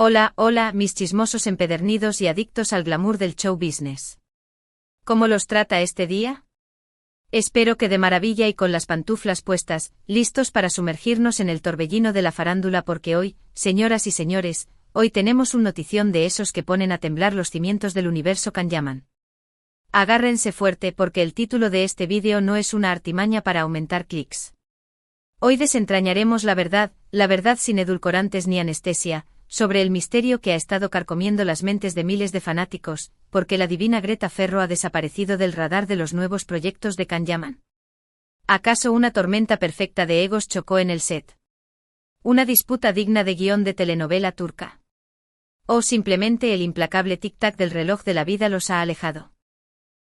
Hola, hola, mis chismosos empedernidos y adictos al glamour del show business. ¿Cómo los trata este día? Espero que de maravilla y con las pantuflas puestas, listos para sumergirnos en el torbellino de la farándula porque hoy, señoras y señores, hoy tenemos un notición de esos que ponen a temblar los cimientos del universo Kanyaman. Agárrense fuerte porque el título de este vídeo no es una artimaña para aumentar clics. Hoy desentrañaremos la verdad sin edulcorantes ni anestesia, sobre el misterio que ha estado carcomiendo las mentes de miles de fanáticos, porque la divina Greta Ferro ha desaparecido del radar de los nuevos proyectos de Kanyaman. ¿Acaso una tormenta perfecta de egos chocó en el set? ¿Una disputa digna de guión de telenovela turca? ¿O simplemente el implacable tic-tac del reloj de la vida los ha alejado?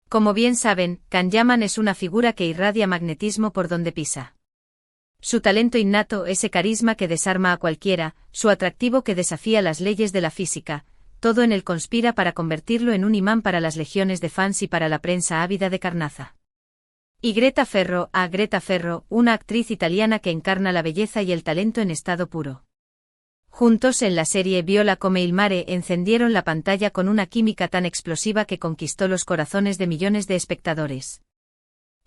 Como bien saben, Kanyaman es una figura que irradia magnetismo por donde pisa. Su talento innato, ese carisma que desarma a cualquiera, su atractivo que desafía las leyes de la física, todo en él conspira para convertirlo en un imán para las legiones de fans y para la prensa ávida de carnaza. Y Greta Ferro, una actriz italiana que encarna la belleza y el talento en estado puro. Juntos en la serie Viola come il mare encendieron la pantalla con una química tan explosiva que conquistó los corazones de millones de espectadores.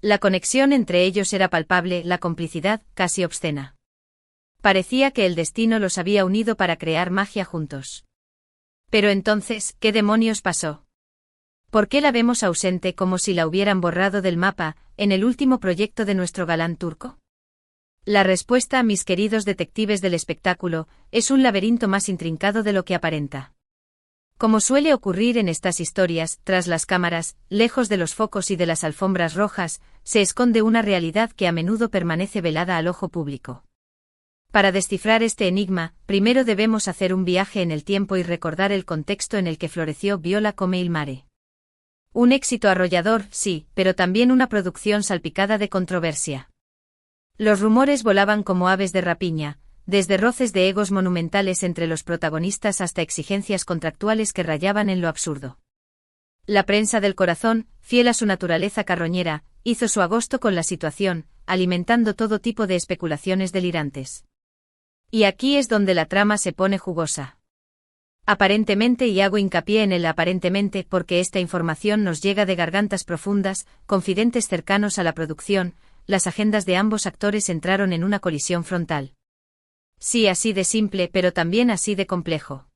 La conexión entre ellos era palpable, la complicidad, casi obscena. Parecía que el destino los había unido para crear magia juntos. Pero entonces, ¿qué demonios pasó? ¿Por qué la vemos ausente como si la hubieran borrado del mapa, en el último proyecto de nuestro galán turco? La respuesta, mis queridos detectives del espectáculo, es un laberinto más intrincado de lo que aparenta. Como suele ocurrir en estas historias, tras las cámaras, lejos de los focos y de las alfombras rojas, se esconde una realidad que a menudo permanece velada al ojo público. Para descifrar este enigma, primero debemos hacer un viaje en el tiempo y recordar el contexto en el que floreció Viola come il mare. Un éxito arrollador, sí, pero también una producción salpicada de controversia. Los rumores volaban como aves de rapiña, desde roces de egos monumentales entre los protagonistas hasta exigencias contractuales que rayaban en lo absurdo. La prensa del corazón, fiel a su naturaleza carroñera, hizo su agosto con la situación, alimentando todo tipo de especulaciones delirantes. Y aquí es donde la trama se pone jugosa. Aparentemente, y hago hincapié en el aparentemente porque esta información nos llega de gargantas profundas, confidentes cercanos a la producción, las agendas de ambos actores entraron en una colisión frontal. Sí, así de simple, pero también así de complejo.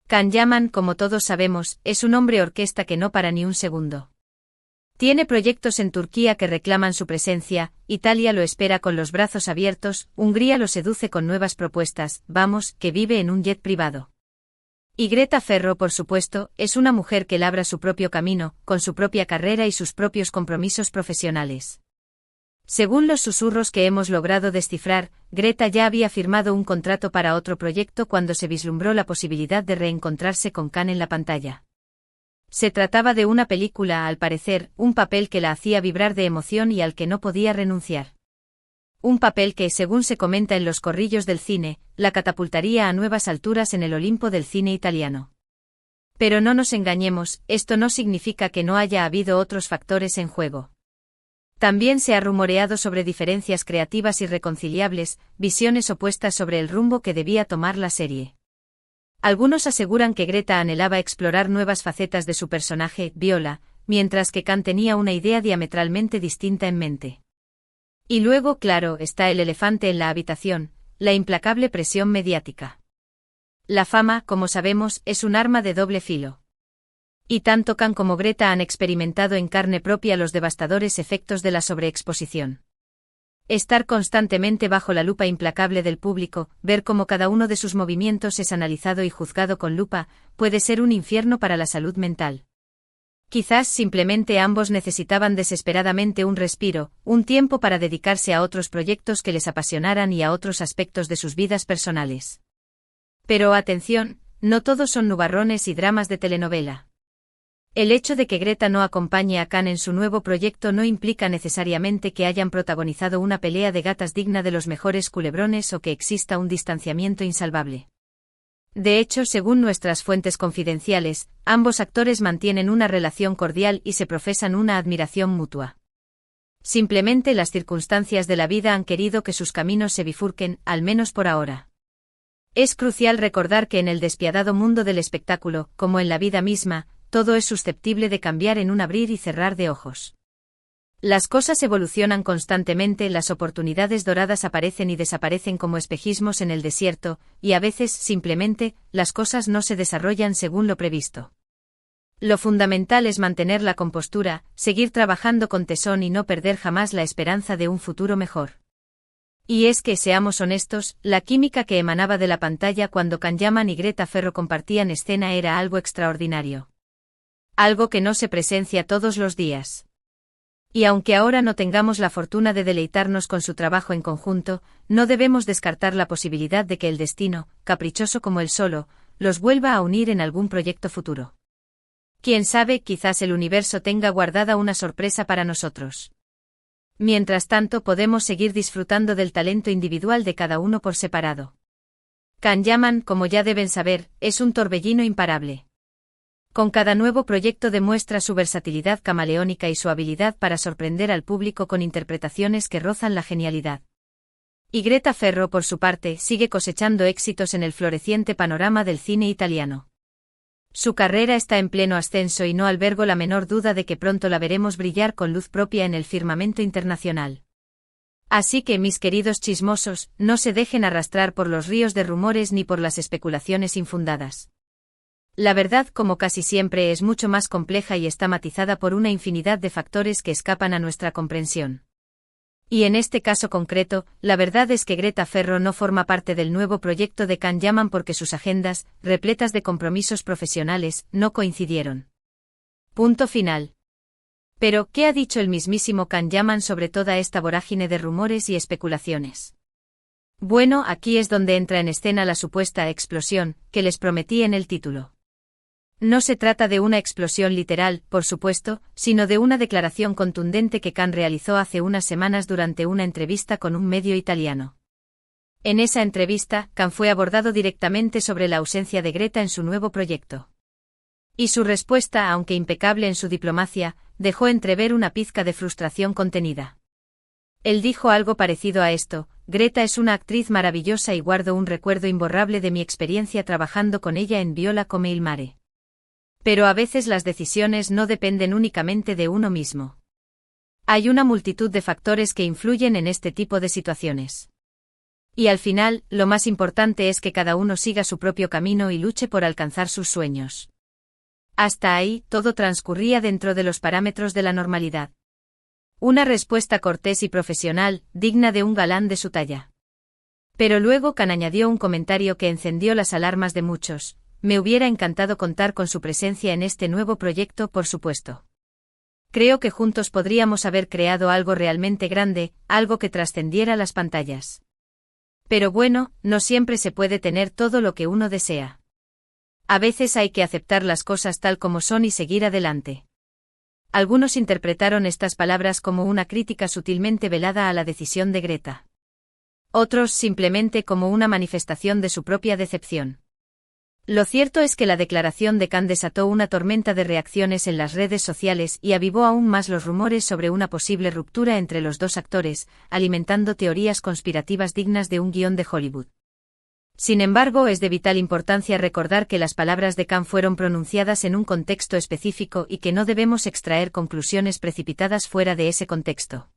Kanyaman, como todos sabemos, es un hombre orquesta que no para ni un segundo. Tiene proyectos en Turquía que reclaman su presencia, Italia lo espera con los brazos abiertos, Hungría lo seduce con nuevas propuestas, vamos, que vive en un jet privado. Y Greta Ferro, por supuesto, es una mujer que labra su propio camino, con su propia carrera y sus propios compromisos profesionales. Según los susurros que hemos logrado descifrar, Greta ya había firmado un contrato para otro proyecto cuando se vislumbró la posibilidad de reencontrarse con Khan en la pantalla. Se trataba de una película, al parecer, un papel que la hacía vibrar de emoción y al que no podía renunciar. Un papel que, según se comenta en los corrillos del cine, la catapultaría a nuevas alturas en el Olimpo del cine italiano. Pero no nos engañemos, esto no significa que no haya habido otros factores en juego. También se ha rumoreado sobre diferencias creativas irreconciliables, visiones opuestas sobre el rumbo que debía tomar la serie. Algunos aseguran que Greta anhelaba explorar nuevas facetas de su personaje, Viola, mientras que Khan tenía una idea diametralmente distinta en mente. Y luego, claro, está el elefante en la habitación, la implacable presión mediática. La fama, como sabemos, es un arma de doble filo. Y tanto Khan como Greta han experimentado en carne propia los devastadores efectos de la sobreexposición. Estar constantemente bajo la lupa implacable del público, ver cómo cada uno de sus movimientos es analizado y juzgado con lupa, puede ser un infierno para la salud mental. Quizás simplemente ambos necesitaban desesperadamente un respiro, un tiempo para dedicarse a otros proyectos que les apasionaran y a otros aspectos de sus vidas personales. Pero atención, no todos son nubarrones y dramas de telenovela. El hecho de que Greta no acompañe a Khan en su nuevo proyecto no implica necesariamente que hayan protagonizado una pelea de gatas digna de los mejores culebrones o que exista un distanciamiento insalvable. De hecho, según nuestras fuentes confidenciales, ambos actores mantienen una relación cordial y se profesan una admiración mutua. Simplemente las circunstancias de la vida han querido que sus caminos se bifurquen, al menos por ahora. Es crucial recordar que en el despiadado mundo del espectáculo, como en la vida misma, todo es susceptible de cambiar en un abrir y cerrar de ojos. Las cosas evolucionan constantemente, las oportunidades doradas aparecen y desaparecen como espejismos en el desierto, y a veces, simplemente, las cosas no se desarrollan según lo previsto. Lo fundamental es mantener la compostura, seguir trabajando con tesón y no perder jamás la esperanza de un futuro mejor. Y es que, seamos honestos, la química que emanaba de la pantalla cuando Can Yaman y Greta Ferro compartían escena era algo extraordinario. Algo que no se presencia todos los días. Y aunque ahora no tengamos la fortuna de deleitarnos con su trabajo en conjunto, no debemos descartar la posibilidad de que el destino, caprichoso como él solo, los vuelva a unir en algún proyecto futuro. Quién sabe, quizás el universo tenga guardada una sorpresa para nosotros. Mientras tanto, podemos seguir disfrutando del talento individual de cada uno por separado. Can Yaman, como ya deben saber, es un torbellino imparable. Con cada nuevo proyecto demuestra su versatilidad camaleónica y su habilidad para sorprender al público con interpretaciones que rozan la genialidad. Y Greta Ferro, por su parte, sigue cosechando éxitos en el floreciente panorama del cine italiano. Su carrera está en pleno ascenso y no albergo la menor duda de que pronto la veremos brillar con luz propia en el firmamento internacional. Así que, mis queridos chismosos, no se dejen arrastrar por los ríos de rumores ni por las especulaciones infundadas. La verdad, como casi siempre, es mucho más compleja y está matizada por una infinidad de factores que escapan a nuestra comprensión. Y en este caso concreto, la verdad es que Greta Ferro no forma parte del nuevo proyecto de Can Yaman porque sus agendas, repletas de compromisos profesionales, no coincidieron. Punto final. Pero, ¿qué ha dicho el mismísimo Can Yaman sobre toda esta vorágine de rumores y especulaciones? Bueno, aquí es donde entra en escena la supuesta explosión, que les prometí en el título. No se trata de una explosión literal, por supuesto, sino de una declaración contundente que Can realizó hace unas semanas durante una entrevista con un medio italiano. En esa entrevista, Can fue abordado directamente sobre la ausencia de Greta en su nuevo proyecto. Y su respuesta, aunque impecable en su diplomacia, dejó entrever una pizca de frustración contenida. Él dijo algo parecido a esto: Greta es una actriz maravillosa y guardo un recuerdo imborrable de mi experiencia trabajando con ella en Viola come il mare. Pero a veces las decisiones no dependen únicamente de uno mismo. Hay una multitud de factores que influyen en este tipo de situaciones. Y al final, lo más importante es que cada uno siga su propio camino y luche por alcanzar sus sueños. Hasta ahí, todo transcurría dentro de los parámetros de la normalidad. Una respuesta cortés y profesional, digna de un galán de su talla. Pero luego Can añadió un comentario que encendió las alarmas de muchos: me hubiera encantado contar con su presencia en este nuevo proyecto, por supuesto. Creo que juntos podríamos haber creado algo realmente grande, algo que trascendiera las pantallas. Pero bueno, no siempre se puede tener todo lo que uno desea. A veces hay que aceptar las cosas tal como son y seguir adelante. Algunos interpretaron estas palabras como una crítica sutilmente velada a la decisión de Greta. Otros simplemente como una manifestación de su propia decepción. Lo cierto es que la declaración de Can desató una tormenta de reacciones en las redes sociales y avivó aún más los rumores sobre una posible ruptura entre los dos actores, alimentando teorías conspirativas dignas de un guión de Hollywood. Sin embargo, es de vital importancia recordar que las palabras de Can fueron pronunciadas en un contexto específico y que no debemos extraer conclusiones precipitadas fuera de ese contexto.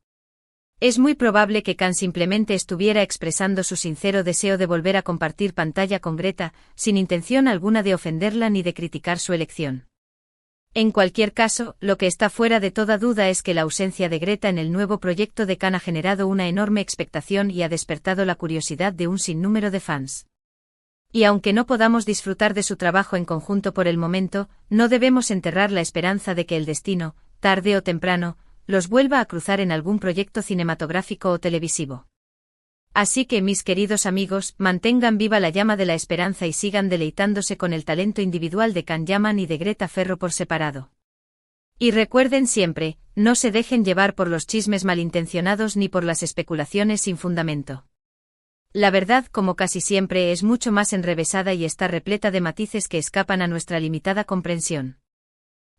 Es muy probable que Can simplemente estuviera expresando su sincero deseo de volver a compartir pantalla con Greta, sin intención alguna de ofenderla ni de criticar su elección. En cualquier caso, lo que está fuera de toda duda es que la ausencia de Greta en el nuevo proyecto de Can ha generado una enorme expectación y ha despertado la curiosidad de un sinnúmero de fans. Y aunque no podamos disfrutar de su trabajo en conjunto por el momento, no debemos enterrar la esperanza de que el destino, tarde o temprano, los vuelva a cruzar en algún proyecto cinematográfico o televisivo. Así que, mis queridos amigos, mantengan viva la llama de la esperanza y sigan deleitándose con el talento individual de Can Yaman y de Greta Ferro por separado. Y recuerden siempre, no se dejen llevar por los chismes malintencionados ni por las especulaciones sin fundamento. La verdad, como casi siempre, es mucho más enrevesada y está repleta de matices que escapan a nuestra limitada comprensión.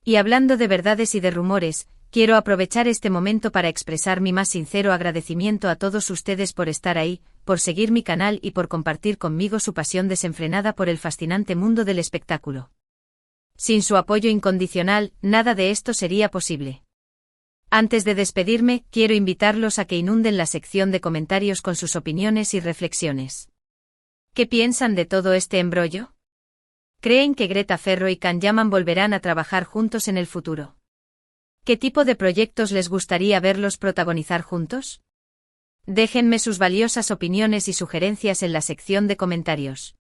Y hablando de verdades y de rumores, quiero aprovechar este momento para expresar mi más sincero agradecimiento a todos ustedes por estar ahí, por seguir mi canal y por compartir conmigo su pasión desenfrenada por el fascinante mundo del espectáculo. Sin su apoyo incondicional, nada de esto sería posible. Antes de despedirme, quiero invitarlos a que inunden la sección de comentarios con sus opiniones y reflexiones. ¿Qué piensan de todo este embrollo? ¿Creen que Greta Ferro y Can Yaman volverán a trabajar juntos en el futuro? ¿Qué tipo de proyectos les gustaría verlos protagonizar juntos? Déjenme sus valiosas opiniones y sugerencias en la sección de comentarios.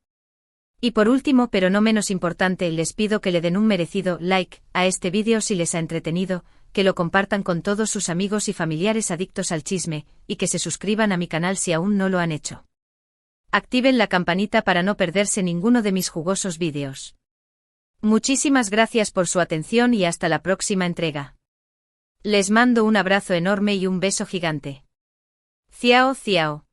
Y por último, pero no menos importante, les pido que le den un merecido like a este vídeo si les ha entretenido, que lo compartan con todos sus amigos y familiares adictos al chisme, y que se suscriban a mi canal si aún no lo han hecho. Activen la campanita para no perderse ninguno de mis jugosos vídeos. Muchísimas gracias por su atención y hasta la próxima entrega. Les mando un abrazo enorme y un beso gigante. Ciao, ciao.